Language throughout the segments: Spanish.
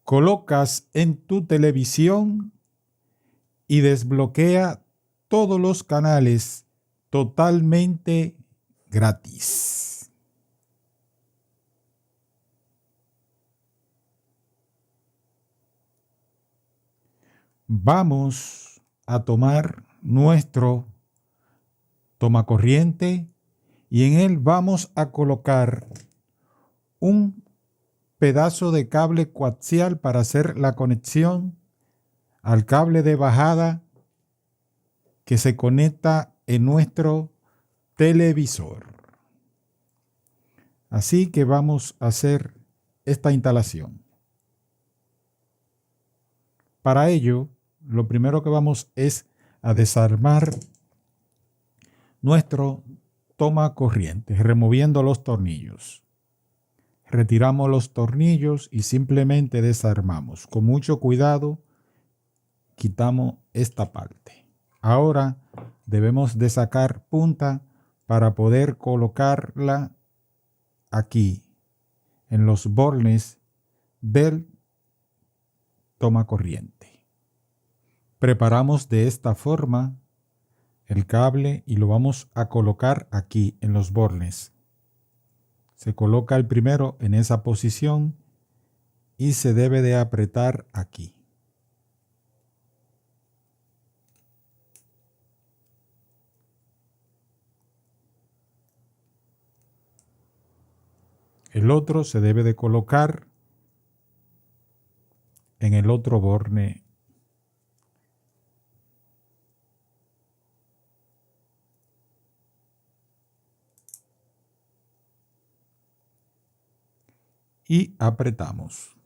colocas en tu televisión y desbloquea todos los canales totalmente gratis. Vamos a tomar nuestro tomacorriente y en él vamos a colocar un pedazo de cable coaxial para hacer la conexión al cable de bajada que se conecta en nuestro televisor. Así que vamos a hacer esta instalación. Para ello, lo primero que vamos es a desarmar nuestro tomacorriente, removiendo los tornillos. Retiramos los tornillos y simplemente desarmamos. Con mucho cuidado, quitamos esta parte. Ahora debemos de sacar punta para poder colocarla aquí en los bornes del tomacorriente. Preparamos de esta forma el cable y lo vamos a colocar aquí en los bornes. Se coloca el primero en esa posición y se debe de apretar aquí. El otro se debe de colocar en el otro borne. Y apretamos.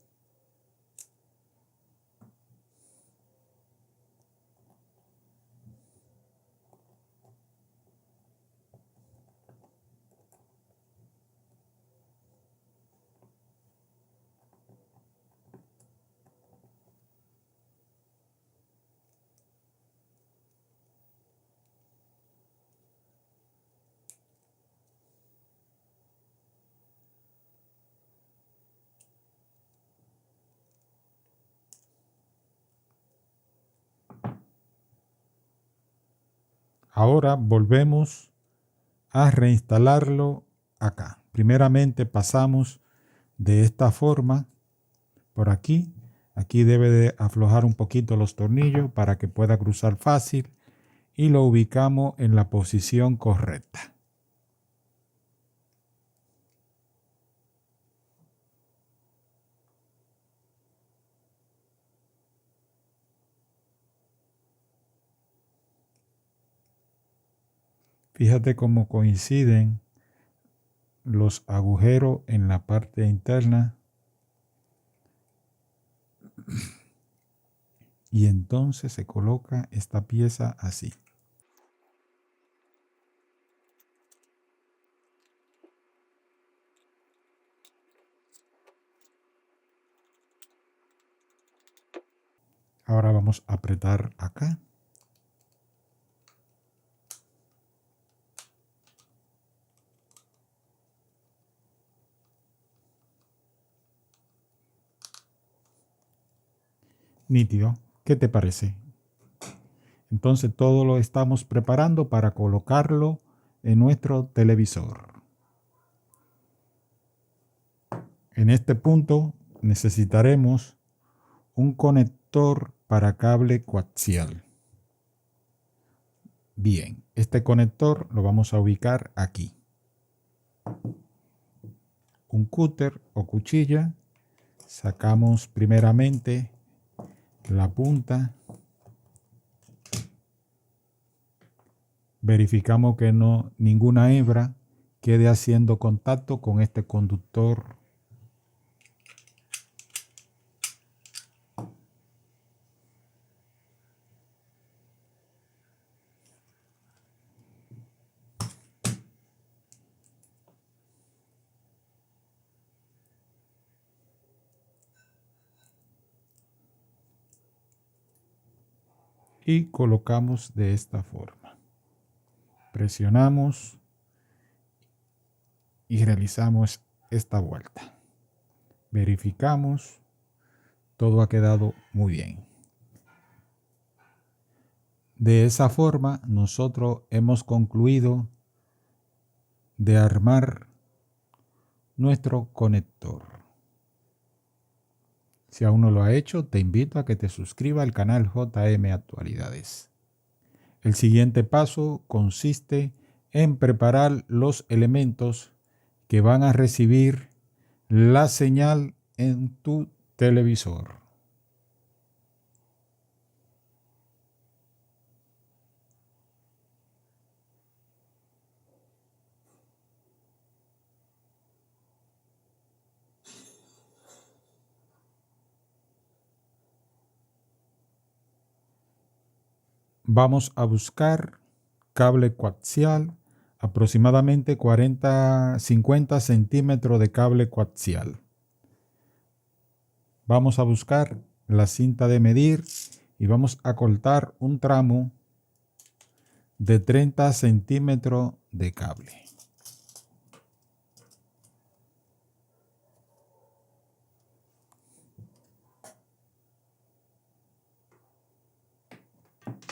Ahora volvemos a reinstalarlo acá. Primeramente pasamos de esta forma por aquí. Aquí debe de aflojar un poquito los tornillos para que pueda cruzar fácil y lo ubicamos en la posición correcta. Fíjate cómo coinciden los agujeros en la parte interna. Y entonces se coloca esta pieza así. Ahora vamos a apretar acá. Nítido. ¿Qué te parece? Entonces todo lo estamos preparando para colocarlo en nuestro televisor. En este punto necesitaremos un conector para cable coaxial. Bien, este conector lo vamos a ubicar aquí. Un cúter o cuchilla. Sacamos primeramente la punta. Verificamos que ninguna hebra quede haciendo contacto con este conductor. Y colocamos de esta forma. Presionamos y realizamos esta vuelta. Verificamos todo ha quedado muy bien. De esa forma, nosotros hemos concluido de armar nuestro conector. Si aún no lo ha hecho, te invito a que te suscribas al canal JM Actualidades. El siguiente paso consiste en preparar los elementos que van a recibir la señal en tu televisor. Vamos a buscar cable coaxial, aproximadamente 50 centímetros de cable coaxial. Vamos a buscar la cinta de medir y vamos a cortar un tramo de 30 centímetros de cable.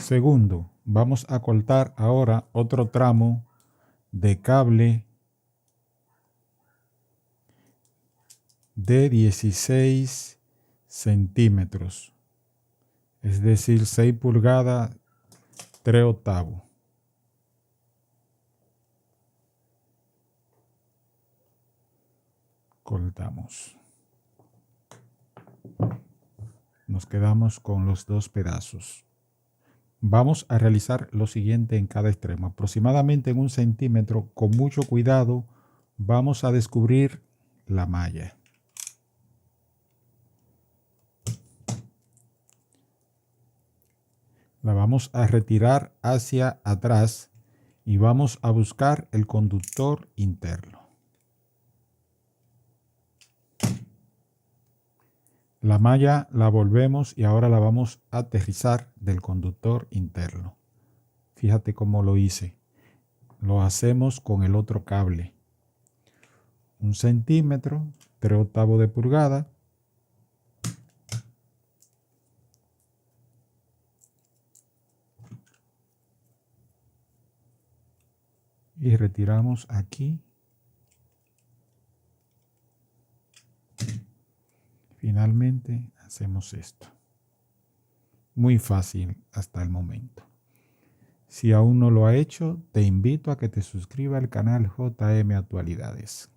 Segundo, vamos a cortar ahora otro tramo de cable de 16 centímetros, es decir, 6 pulgadas, 3/8. Cortamos. Nos quedamos con los dos pedazos. Vamos a realizar lo siguiente en cada extremo. Aproximadamente en 1 centímetro, con mucho cuidado, vamos a descubrir la malla. La vamos a retirar hacia atrás y vamos a buscar el conductor interno. La malla la volvemos y ahora la vamos a aterrizar del conductor interno. Fíjate cómo lo hice. Lo hacemos con el otro cable. 1 centímetro, 3/8 de pulgada. Y retiramos aquí. Finalmente hacemos esto. Muy fácil hasta el momento. Si aún no lo ha hecho, te invito a que te suscribas al canal JM Actualidades.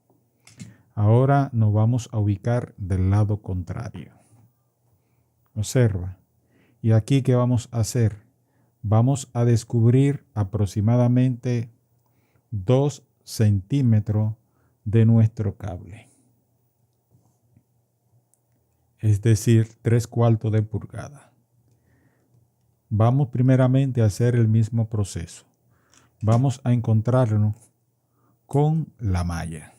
Ahora nos vamos a ubicar del lado contrario. Observa. Y aquí, ¿qué vamos a hacer? Vamos a descubrir aproximadamente 2 centímetros de nuestro cable. Es decir, 3/4 de pulgada. Vamos primeramente a hacer el mismo proceso. Vamos a encontrarnos con la malla.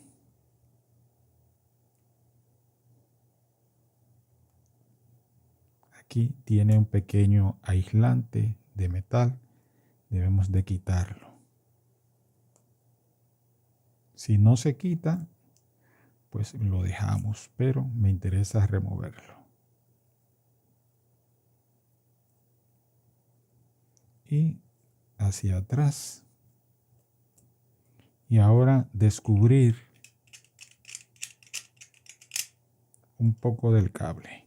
Aquí tiene un pequeño aislante de metal. Debemos de quitarlo. Si no se quita, pues lo dejamos, pero me interesa removerlo. Y hacia atrás. Y ahora descubrir un poco del cable.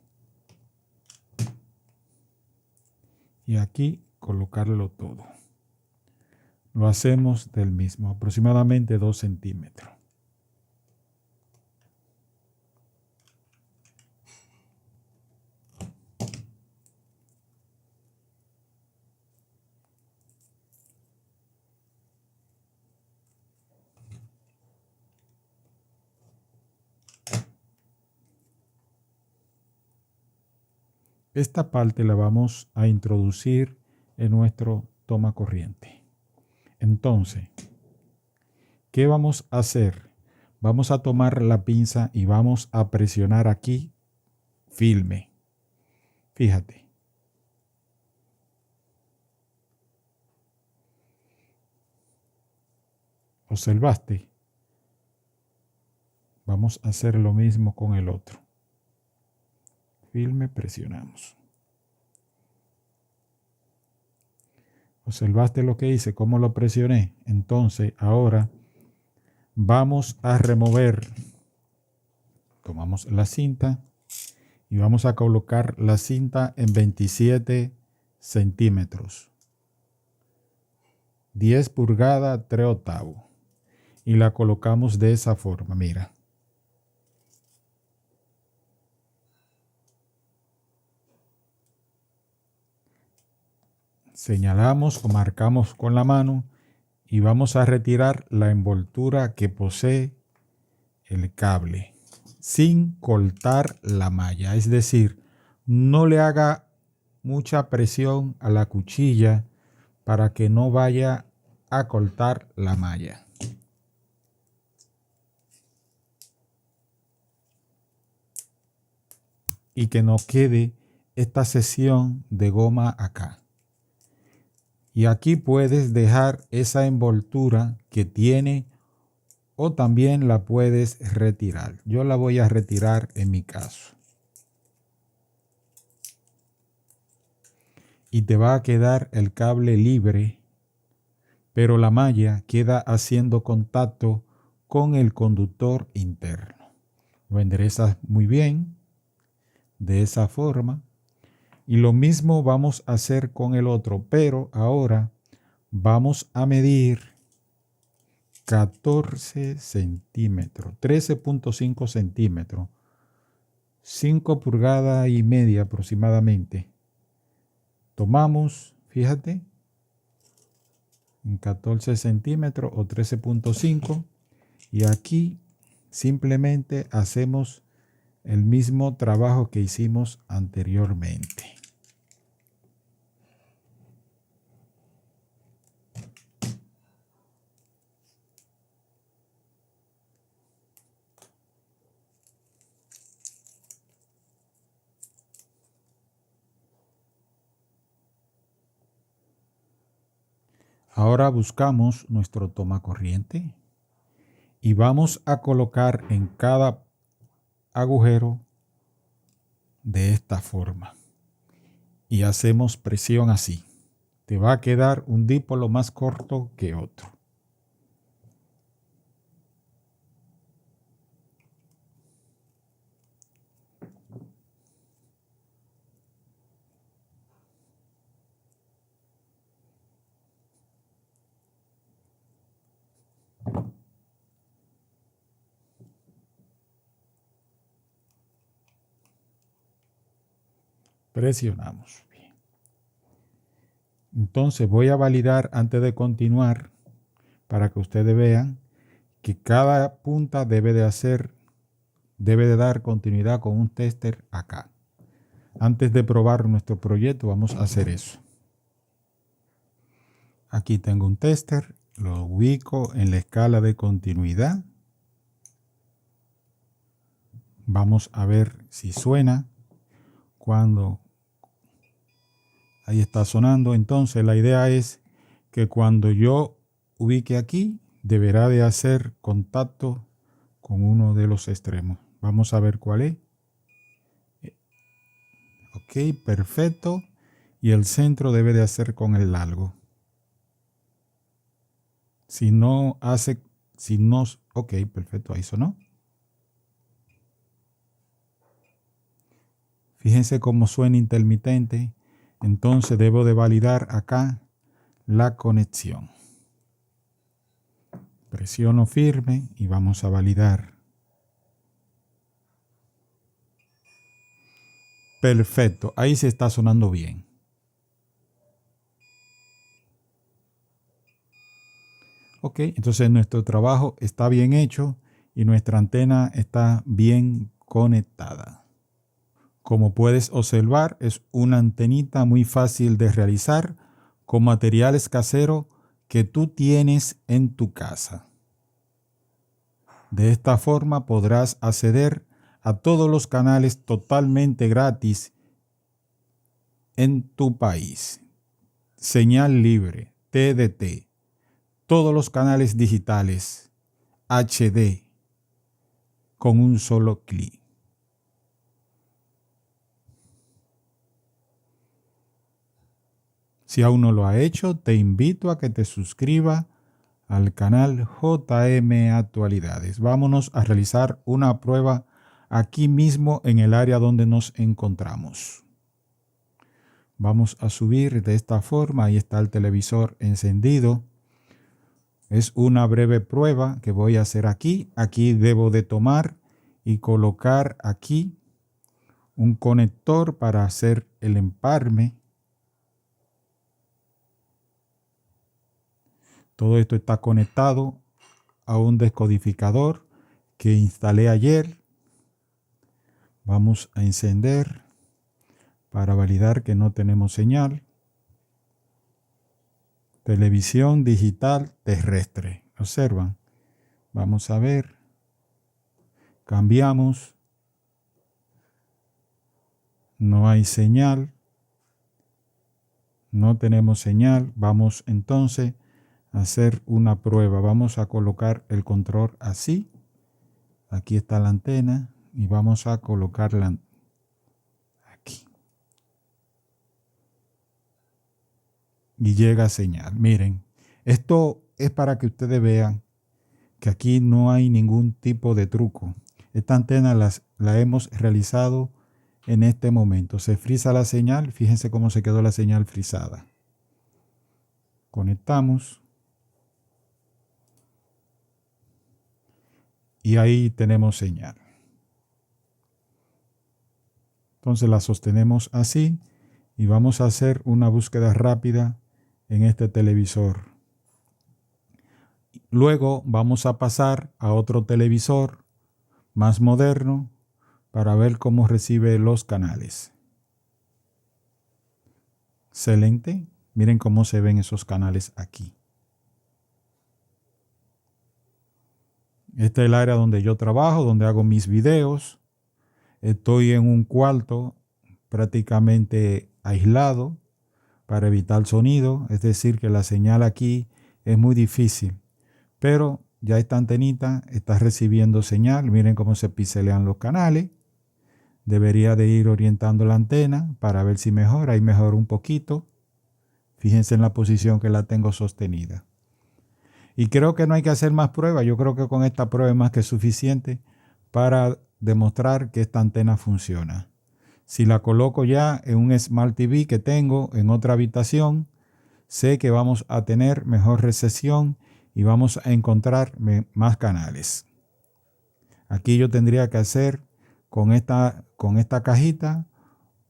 Y aquí colocarlo todo. Lo hacemos del mismo, aproximadamente 2 centímetros. Esta parte la vamos a introducir en nuestro toma corriente. Entonces, ¿qué vamos a hacer? Vamos a tomar la pinza y vamos a presionar aquí firme. Fíjate. ¿Observaste? Vamos a hacer lo mismo con el otro. firme, presionamos. ¿Observaste lo que hice? ¿Cómo lo presioné? Entonces, ahora vamos a remover. Tomamos la cinta y vamos a colocar la cinta en 27 centímetros. 10 pulgadas, 3/8. Y la colocamos de esa forma, mira. Señalamos o marcamos con la mano y vamos a retirar la envoltura que posee el cable sin cortar la malla. Es decir, no le haga mucha presión a la cuchilla para que no vaya a cortar la malla. Y que nos quede esta sección de goma acá. Y aquí puedes dejar esa envoltura que tiene o también la puedes retirar. Yo la voy a retirar en mi caso. Y te va a quedar el cable libre, pero la malla queda haciendo contacto con el conductor interno. Lo enderezas muy bien de esa forma. Y lo mismo vamos a hacer con el otro, pero ahora vamos a medir 14 centímetros, 13.5 centímetros, 5 pulgadas y media aproximadamente. Tomamos, fíjate, en 14 centímetros o 13.5 y aquí simplemente hacemos el mismo trabajo que hicimos anteriormente. Ahora buscamos nuestro tomacorriente y vamos a colocar en cada agujero de esta forma y hacemos presión así. Te va a quedar un dipolo más corto que otro. Presionamos. Bien. Entonces voy a validar antes de continuar para que ustedes vean que cada punta debe de dar continuidad con un tester acá. Antes de probar nuestro proyecto vamos a hacer eso. Aquí tengo un tester, lo ubico en la escala de continuidad. Vamos a ver si suena. Cuando ahí está sonando, entonces la idea es que cuando yo ubique aquí, deberá de hacer contacto con uno de los extremos. Vamos a ver cuál es. Ok, perfecto. Y el centro debe de hacer con el largo. Si no hace, ok, perfecto, ahí sonó. Fíjense cómo suena intermitente. Entonces debo de validar acá la conexión. Presiono firme y vamos a validar. Perfecto, ahí se está sonando bien. Ok, entonces nuestro trabajo está bien hecho y nuestra antena está bien conectada. Como puedes observar, es una antenita muy fácil de realizar con materiales caseros que tú tienes en tu casa. De esta forma podrás acceder a todos los canales totalmente gratis en tu país. Señal libre, TDT, todos los canales digitales, HD, con un solo clic. Si aún no lo ha hecho, te invito a que te suscribas al canal JM Actualidades. Vámonos a realizar una prueba aquí mismo en el área donde nos encontramos. Vamos a subir de esta forma. Ahí está el televisor encendido. Es una breve prueba que voy a hacer aquí. Aquí debo de tomar y colocar aquí un conector para hacer el empalme. Todo esto está conectado a un descodificador que instalé ayer. Vamos a encender para validar que no tenemos señal. Televisión digital terrestre. Observan. Vamos a ver. Cambiamos. No hay señal. No tenemos señal. Vamos entonces a hacer una prueba. Vamos a colocar el control así. Aquí está la antena y vamos a colocarla aquí. Y llega señal. Miren, esto es para que ustedes vean que aquí no hay ningún tipo de truco. Esta antena la hemos realizado en este momento. Se frisa la señal. Fíjense cómo se quedó la señal frisada. Conectamos. Y ahí tenemos señal. Entonces la sostenemos así y vamos a hacer una búsqueda rápida en este televisor. Luego vamos a pasar a otro televisor más moderno para ver cómo recibe los canales. Excelente. Miren cómo se ven esos canales aquí. Este es el área donde yo trabajo, donde hago mis videos. Estoy en un cuarto prácticamente aislado para evitar sonido. Es decir, que la señal aquí es muy difícil. Pero ya esta antenita está recibiendo señal. Miren cómo se pixelean los canales. Debería de ir orientando la antena para ver si mejora. Ahí mejora un poquito. Fíjense en la posición que la tengo sostenida. Y creo que no hay que hacer más pruebas. Yo creo que con esta prueba es más que suficiente para demostrar que esta antena funciona. Si la coloco ya en un Smart TV que tengo en otra habitación, sé que vamos a tener mejor recepción y vamos a encontrar más canales. Aquí yo tendría que hacer con esta cajita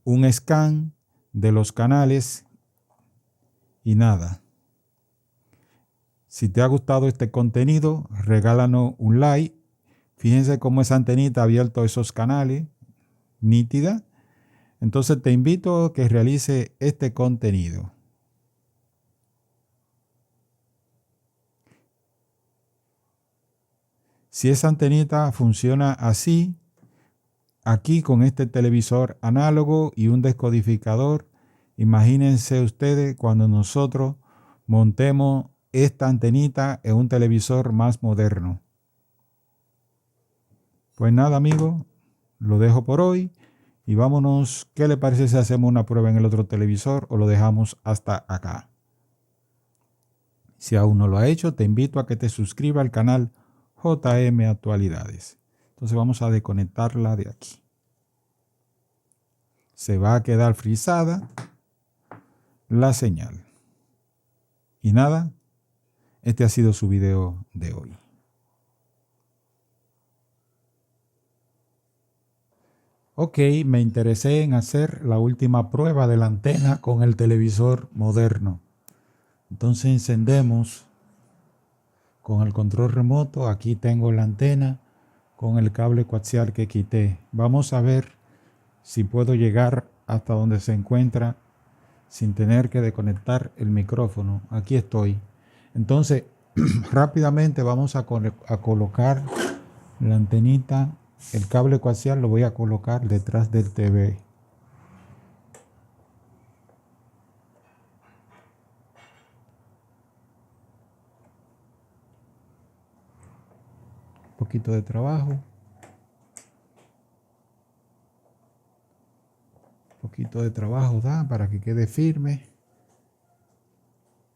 un scan de los canales y nada. Si te ha gustado este contenido, regálanos un like. Fíjense cómo esa antenita ha abierto esos canales, nítida. Entonces te invito a que realice este contenido. Si esa antenita funciona así, aquí con este televisor análogo y un descodificador, imagínense ustedes cuando nosotros montemos esta antenita en un televisor más moderno. Pues nada, amigos, lo dejo por hoy y vámonos. ¿Qué le parece si hacemos una prueba en el otro televisor o lo dejamos hasta acá? Si aún no lo ha hecho, te invito a que te suscribas al canal JM Actualidades. Entonces vamos a desconectarla de aquí. Se va a quedar frisada la señal. Y nada, este ha sido su video de hoy. Ok, me interesé en hacer la última prueba de la antena con el televisor moderno. Entonces encendemos con el control remoto. Aquí tengo la antena con el cable coaxial que quité. Vamos a ver si puedo llegar hasta donde se encuentra sin tener que desconectar el micrófono. Aquí estoy. Entonces, rápidamente vamos a colocar la antenita. El cable coaxial lo voy a colocar detrás del TV. Un poquito de trabajo. Un poquito de trabajo da para que quede firme.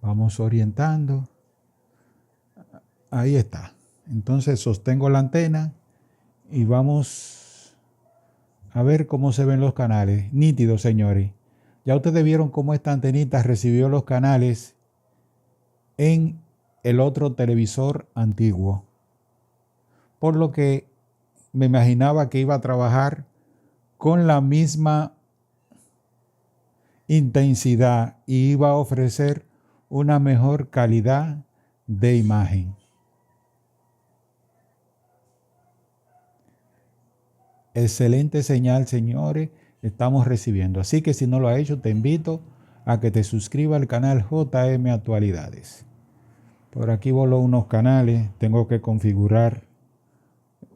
Vamos orientando. Ahí está. Entonces sostengo la antena y vamos a ver cómo se ven los canales. Nítido, señores. Ya ustedes vieron cómo esta antenita recibió los canales en el otro televisor antiguo. Por lo que me imaginaba que iba a trabajar con la misma intensidad y iba a ofrecer una mejor calidad de imagen. Excelente señal, señores, estamos recibiendo. Así que si no lo has hecho, te invito a que te suscribas al canal JM Actualidades. Por aquí voló unos canales, tengo que configurar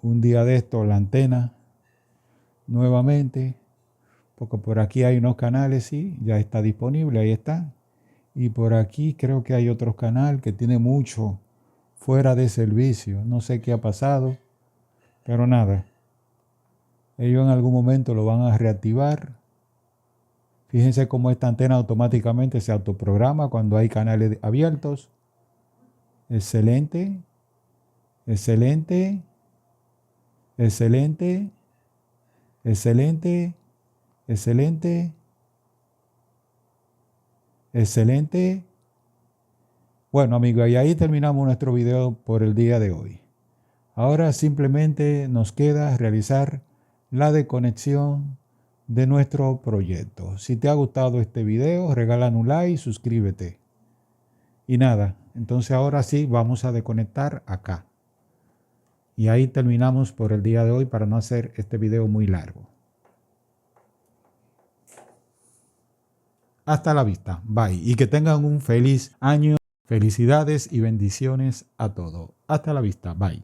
un día de esto la antena nuevamente, porque por aquí hay unos canales, sí, ya está disponible, ahí está. Y por aquí creo que hay otro canal que tiene mucho fuera de servicio. No sé qué ha pasado, pero nada. Ellos en algún momento lo van a reactivar. Fíjense cómo esta antena automáticamente se autoprograma cuando hay canales abiertos. Excelente, excelente, excelente, excelente, excelente, excelente. Bueno, amigos, y ahí terminamos nuestro video por el día de hoy. Ahora simplemente nos queda realizar la desconexión de nuestro proyecto. Si te ha gustado este video, regálame un like y suscríbete. Y nada, entonces ahora sí vamos a desconectar acá. Y ahí terminamos por el día de hoy para no hacer este video muy largo. Hasta la vista. Bye. Y que tengan un feliz año. Felicidades y bendiciones a todos. Hasta la vista. Bye.